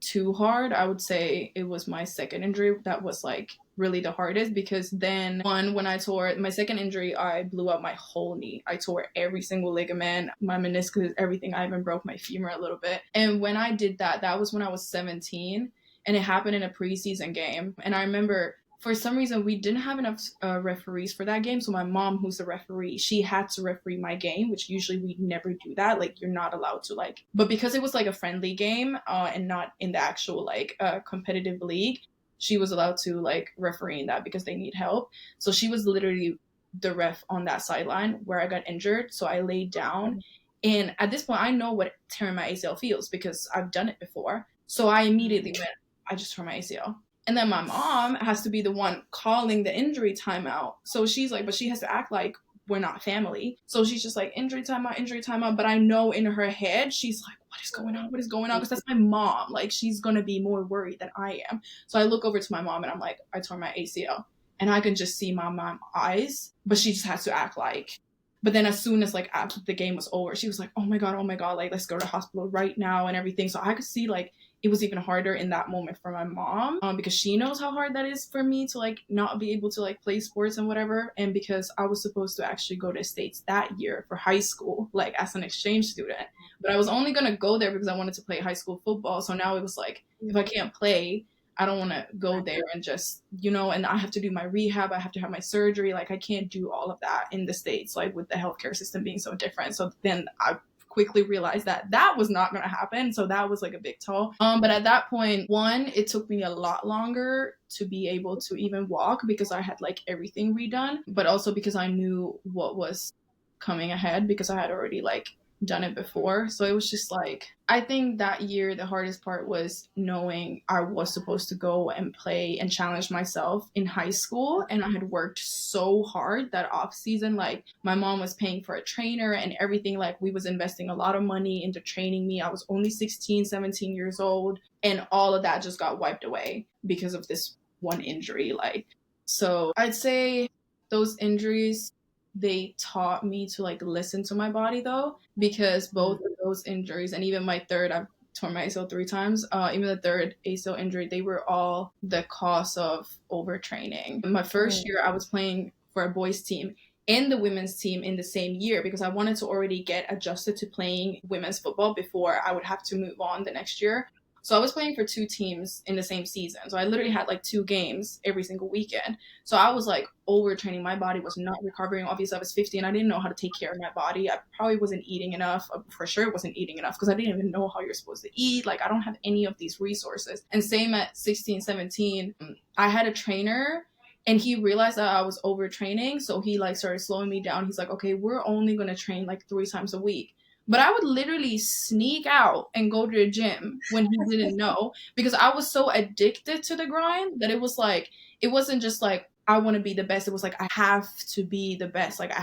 too hard. I would say it was my second injury that was like really the hardest because then when I tore my second injury, I blew up my whole knee. I tore every single ligament, my meniscus, everything. I even broke my femur a little bit. And when I did that, that was when I was 17 and it happened in a preseason game. And I remember for some reason we didn't have enough referees for that game. So my mom, who's the referee, she had to referee my game, which usually we never do that. Like you're not allowed to like, but because it was like a friendly game and not in the actual like competitive league, she was allowed to like referee in that because they need help. So she was literally the ref on that sideline where I got injured. So I laid down. And at this point, I know what tearing my ACL feels because I've done it before. So I immediately went, I just tore my ACL. And then my mom has to be the one calling the injury timeout. So she's like, but she has to act like we're not family. So she's just like, injury timeout. But I know in her head, she's like, what is going on? What is going on? Because that's my mom. Like, she's going to be more worried than I am. So I look over to my mom and I'm like, I tore my ACL. And I can just see my mom's eyes, but she just has to act like. But then as soon as like after the game was over, she was like, oh my God, like let's go to the hospital right now and everything. So I could see like it was even harder in that moment for my mom because she knows how hard that is for me to like not be able to like play sports and whatever. And because I was supposed to actually go to the States that year for high school, like as an exchange student, but I was only going to go there because I wanted to play high school football. So now it was like, if I can't play, I don't want to go there and just, and I have to do my rehab. I have to have my surgery. Like I can't do all of that in the States, like with the healthcare system being so different. So then I quickly realized that was not going to happen. So that was like a big toll. But at that point, one, it took me a lot longer to be able to even walk because I had like everything redone, but also because I knew what was coming ahead because I had already like done it before. So it was just like, I think that year the hardest part was knowing I was supposed to go and play and challenge myself in high school, and I had worked so hard that off season. Like my mom was paying for a trainer and everything. Like we was investing a lot of money into training me. I was only 16, 17 years old, and all of that just got wiped away because of this one injury. Like, so I'd say those injuries, they taught me to like listen to my body though, because both of those injuries and even my third, I've torn my ACL 3 times, even the third ACL injury, they were all the cause of overtraining. In my first year, I was playing for a boys team and the women's team in the same year because I wanted to already get adjusted to playing women's football before I would have to move on the next year. So I was playing for 2 teams in the same season. So I literally had like 2 games every single weekend. So I was like overtraining. My body was not recovering. Obviously, I was 50 and I didn't know how to take care of my body. I probably wasn't eating enough. For sure, wasn't eating enough because I didn't even know how you're supposed to eat. Like I don't have any of these resources. And same at 16, 17, I had a trainer and he realized that I was overtraining. So he like started slowing me down. He's like, okay, we're only going to train like 3 times a week. But I would literally sneak out and go to the gym when he didn't know because I was so addicted to the grind that it was like, it wasn't just like, I want to be the best. It was like, I have to be the best. Like I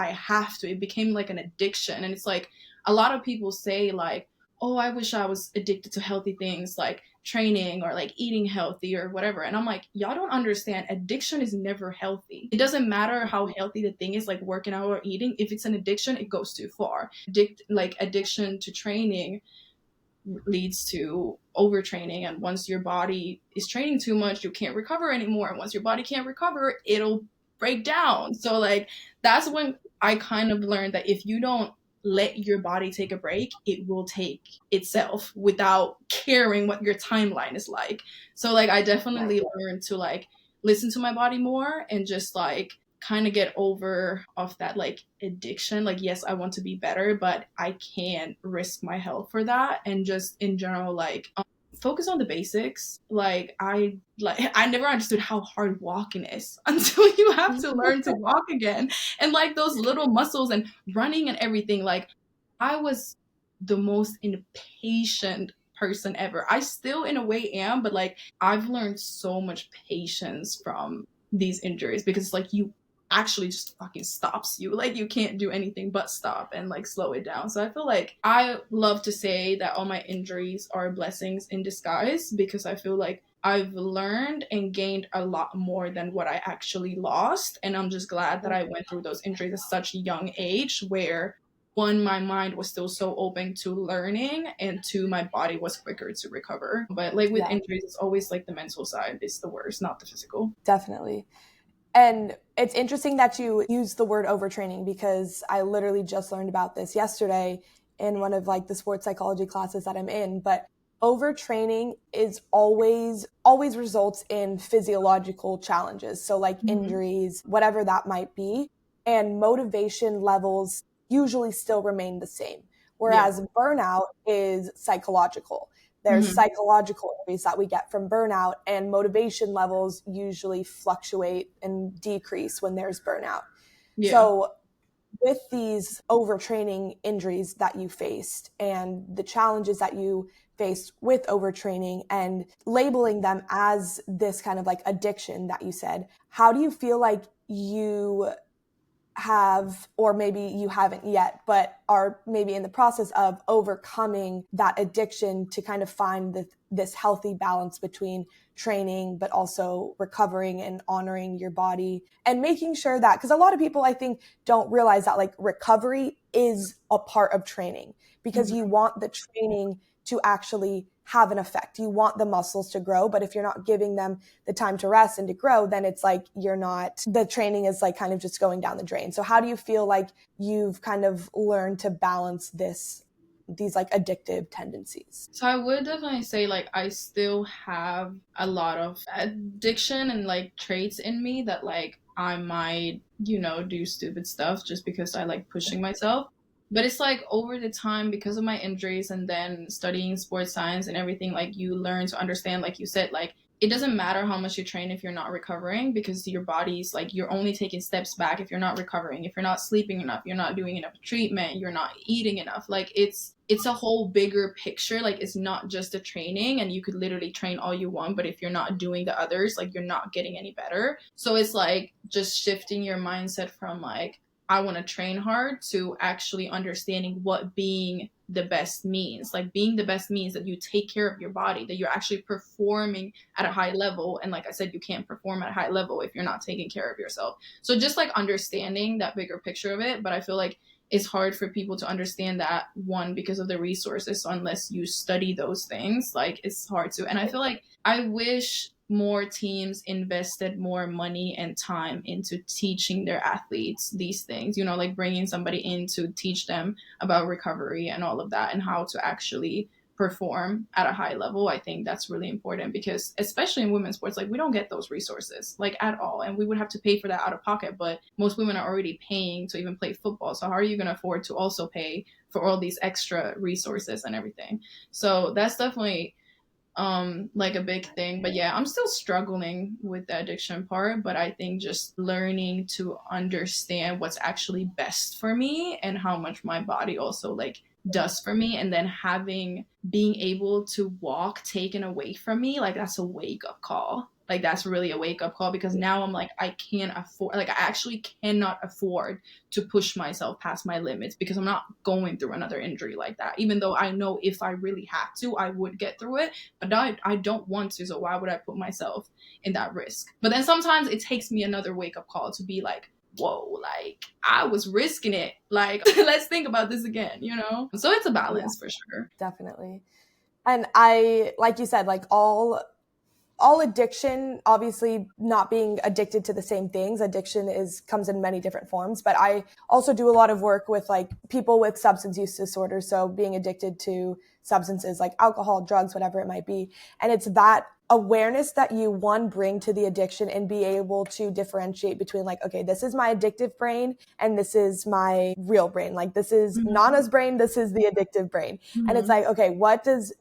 have to. It became like an addiction. And it's like, a lot of people say like, oh, I wish I was addicted to healthy things. Like training or like eating healthy or whatever. And I'm like, y'all don't understand. Addiction is never healthy. It doesn't matter how healthy the thing is, like working out or eating. If it's an addiction, it goes too far. Addiction to training leads to overtraining, and once your body is training too much, you can't recover anymore, and once your body can't recover, it'll break down. So like that's when I kind of learned that if you don't let your body take a break, it will take itself without caring what your timeline is like. So like I definitely learned to like listen to my body more and just like kind of get over of that like addiction. Like yes, I want to be better, but I can't risk my health for that. And just in general, like focus on the basics. Like I never understood how hard walking is until you have to learn to walk again, and like those little muscles and running and everything. Like I was the most impatient person ever. I still in a way am, but like I've learned so much patience from these injuries, because like you actually just fucking stops you. Like you can't do anything but stop and like slow it down. So I feel like I love to say that all my injuries are blessings in disguise, because I feel like I've learned and gained a lot more than what I actually lost. And I'm just glad that I went through those injuries at such a young age, where one, my mind was still so open to learning, and two, my body was quicker to recover. But like with injuries, it's always like the mental side is the worst, not the physical. Definitely. And it's interesting that you use the word overtraining, because I literally just learned about this yesterday in one of like the sports psychology classes that I'm in. But overtraining is always results in physiological challenges. So like injuries, whatever that might be, and motivation levels usually still remain the same. Whereas burnout is psychological. There's psychological injuries that we get from burnout, and motivation levels usually fluctuate and decrease when there's burnout. So with these overtraining injuries that you faced and the challenges that you faced with overtraining and labeling them as this kind of like addiction that you said, how do you feel like you have, or maybe you haven't yet, but are maybe in the process of overcoming that addiction to kind of find this healthy balance between training, but also recovering and honoring your body and making sure that, because a lot of people I think don't realize that like recovery is a part of training, because you want the training to actually have an effect. You want the muscles to grow, but if you're not giving them the time to rest and to grow, then it's like the training is like kind of just going down the drain. So how do you feel like you've kind of learned to balance these like addictive tendencies? So I would definitely say like I still have a lot of addiction and like traits in me that like I might, do stupid stuff just because I like pushing myself. But it's like over the time, because of my injuries and then studying sports science and everything, like you learn to understand, like you said, like it doesn't matter how much you train if you're not recovering, because your body's like, you're only taking steps back if you're not recovering, if you're not sleeping enough, you're not doing enough treatment, you're not eating enough. Like it's a whole bigger picture. Like it's not just the training, and you could literally train all you want, but if you're not doing the others, like you're not getting any better. So it's like just shifting your mindset from like, I want to train hard, to actually understanding what being the best means. Like being the best means that you take care of your body, that you're actually performing at a high level. And like I said, you can't perform at a high level if you're not taking care of yourself. So just like understanding that bigger picture of it. But I feel like it's hard for people to understand that, one, because of the resources. So unless you study those things, like it's hard to. And I feel like I wish more teams invested more money and time into teaching their athletes these things, like bringing somebody in to teach them about recovery and all of that, and how to actually perform at a high level. I think that's really important, because especially in women's sports, like we don't get those resources like at all, and we would have to pay for that out of pocket. But most women are already paying to even play football, so how are you going to afford to also pay for all these extra resources and everything? So that's definitely like a big thing. But yeah, I'm still struggling with the addiction part, but I think just learning to understand what's actually best for me and how much my body also like does for me, and then being able to walk taken away from me, like that's a wake up call. like that's really a wake-up call, because now I'm like, I can't afford, like I actually cannot afford to push myself past my limits, because I'm not going through another injury like that, even though I know if I really had to, I would get through it, but I don't want to, so why would I put myself in that risk? But then sometimes it takes me another wake-up call to be like, whoa, like I was risking it, like let's think about this again, you know? So it's a balance for sure. Definitely. And I, like you said, like all addiction, obviously not being addicted to the same things, addiction comes in many different forms, but I also do a lot of work with like people with substance use disorders, so being addicted to substances like alcohol, drugs, whatever it might be. And it's that awareness that you bring to the addiction and be able to differentiate between like, okay, this is my addictive brain and this is my real brain. Like this is Nana's brain, this is the addictive brain. And it's like, okay, what is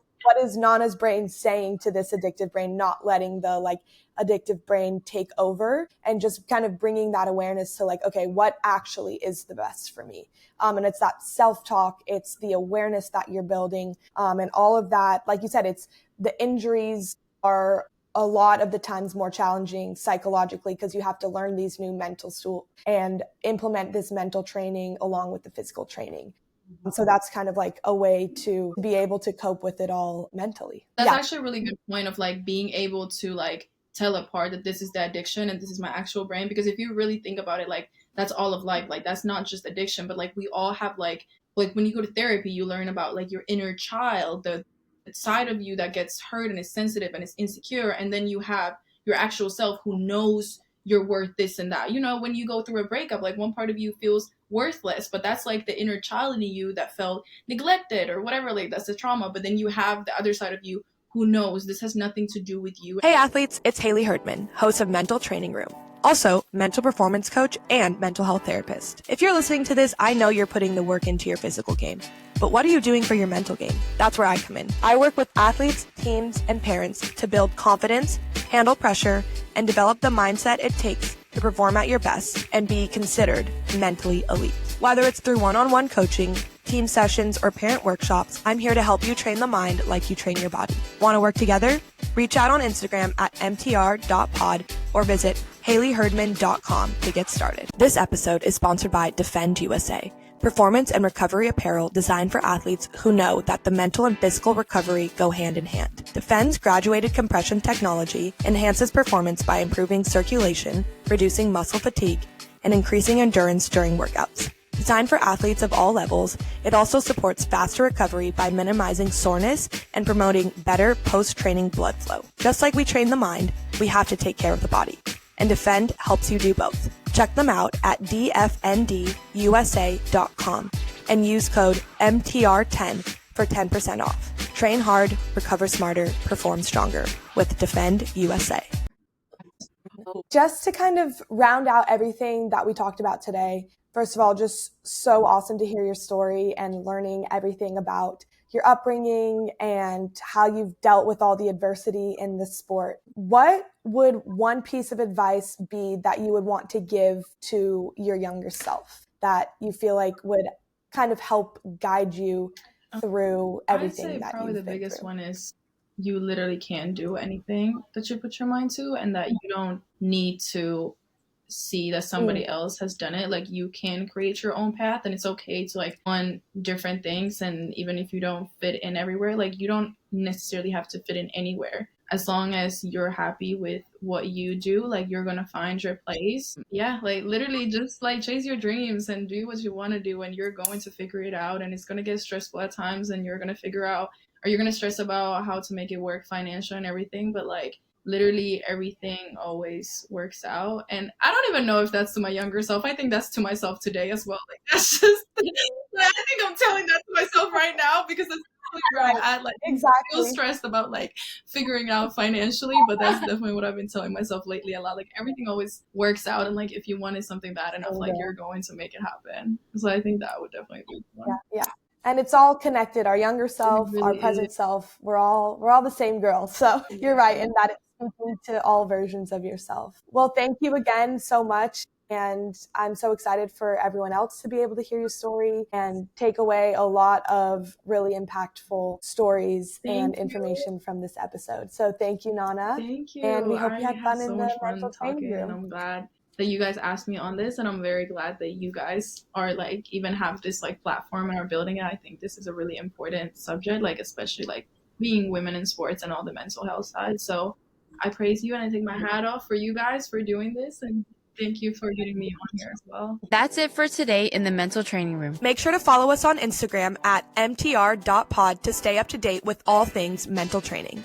Nana's brain saying to this addictive brain, not letting the like addictive brain take over, and just kind of bringing that awareness to like, okay, what actually is the best for me? And it's that self-talk, it's the awareness that you're building, and all of that. Like you said, it's the injuries are a lot of the times more challenging psychologically, because you have to learn these new mental tools and implement this mental training along with the physical training. So that's kind of like a way to be able to cope with it all mentally. That's actually a really good point of like being able to like tell apart that this is the addiction and this is my actual brain. Because if you really think about it, like that's all of life. Like that's not just addiction, but like we all have like when you go to therapy, you learn about like your inner child, the side of you that gets hurt and is sensitive and is insecure. And then you have your actual self who knows you're worth this and that. You know, when you go through a breakup, like one part of you feels worthless, but that's like the inner child in you that felt neglected or whatever, like that's the trauma. But then you have the other side of you who knows this has nothing to do with you. Hey athletes, it's Haley Herdman, host of Mental Training Room, also mental performance coach and mental health therapist. If you're listening to this, I know you're putting the work into your physical game, but what are you doing for your mental game? That's where I come in. I work with athletes, teams, and parents to build confidence, handle pressure, and develop the mindset it takes to perform at your best and be considered mentally elite. Whether it's through one-on-one coaching, team sessions, or parent workshops, I'm here to help you train the mind like you train your body. Want to work together? Reach out on Instagram at mtr.pod or visit haleyherdman.com to get started. This episode is sponsored by Defend USA, performance and recovery apparel designed for athletes who know that the mental and physical recovery go hand in hand. Defend's graduated compression technology enhances performance by improving circulation, reducing muscle fatigue, and increasing endurance during workouts. Designed for athletes of all levels, it also supports faster recovery by minimizing soreness and promoting better post-training blood flow. Just like we train the mind, we have to take care of the body. And Defend helps you do both. Check them out at dfndusa.com and use code MTR10 for 10% off. Train hard, recover smarter, perform stronger with Defend USA. Just to kind of round out everything that we talked about today, first of all, just so awesome to hear your story and learning everything about your upbringing and how you've dealt with all the adversity in the sport. What would one piece of advice be that you would want to give to your younger self that you feel like would kind of help guide you through everything that you've been through? I'd say probably the biggest one is you literally can do anything that you put your mind to, and that you don't need to see that somebody else has done it. Like you can create your own path, and it's okay to like on different things. And even if you don't fit in everywhere, like you don't necessarily have to fit in anywhere. As long as you're happy with what you do, like you're gonna find your place. Yeah, like literally just like chase your dreams and do what you want to do, and you're going to figure it out. And it's gonna get stressful at times, and you're gonna figure out, or you're gonna stress about how to make it work financial and everything, but like literally everything always works out. And I don't even know if that's to my younger self. I think that's to myself today as well. Like that's just I think I'm telling that to myself right now, because that's where I'm at. Like exactly. I feel stressed about like figuring it out financially, but that's definitely what I've been telling myself lately a lot. Like everything always works out, and like if you wanted something bad enough, like you're going to make it happen. So I think that would definitely be one. Yeah. And it's all connected. Our younger self, really our present self, we're all the same girl. So you're right in that it's speaking to all versions of yourself. Well, thank you again so much. And I'm so excited for everyone else to be able to hear your story and take away a lot of really impactful stories and information from this episode. So thank you, Nana. Thank you. And we hope you I had fun so in much the fun mental talking, training and room. I'm glad that you guys asked me on this, and I'm very glad that you guys are like even have this like platform and are building it. I think this is a really important subject, like especially like being women in sports and all the mental health side. So I praise you and I take my hat off for you guys for doing this, and thank you for getting me on here as well. That's it for today in the mental training room. Make sure to follow us on Instagram at mtr.pod to stay up to date with all things mental training.